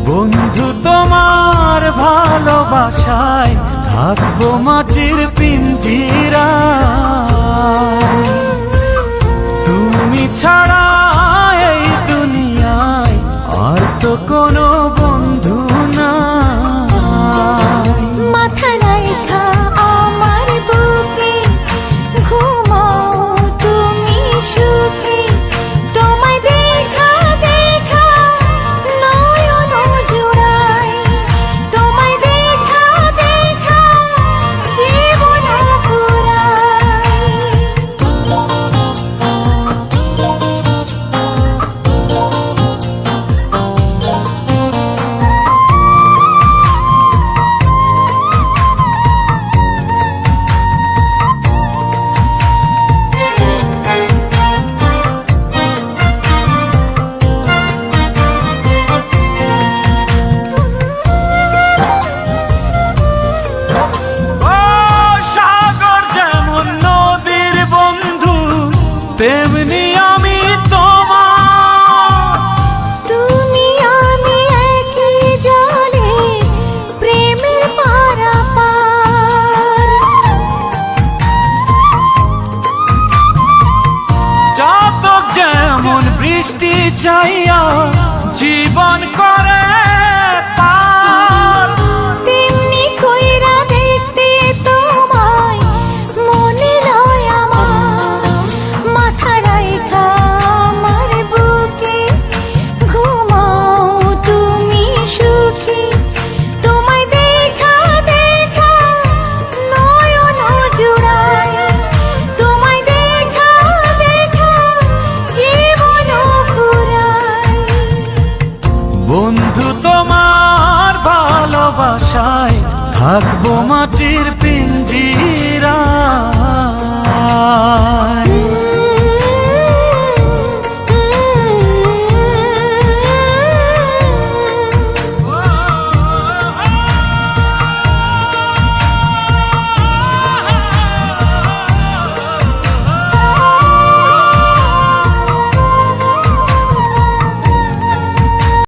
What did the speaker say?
বন্ধু তোমার ভালোবাসায় থাকবো মাটির পিঞ্জিরায়। তুমি ছাড়া এই দুনিয়ায় আর তো কোনো বন্ধু নাই। মাথা রাইখা আমার বুকে ঘুমাও তুমি সুখে, তোমায় দেখা দেখা নয়ন জুড়াই, তোমায় দেখা দেখা জীবন পুরাই। তেমনি আমি তোমার, তুমি আমি একই জলে প্রেমের পারাপার। চাতক যেমন বৃষ্টি চাইয়া জীবন করে পার, তেমনি কইরা দেখতে তোমায় মনে লয় আমার। মাথা রাইখা আমার বুকে ঘুমাও তুমি সুখী, তোমায় দেখা দেখা নয়ন জুড়াই, তোমায় দেখা দেখা জীবন পুরাই। বন্ধু তোমার ভালোবাসায় থাকবো মাটির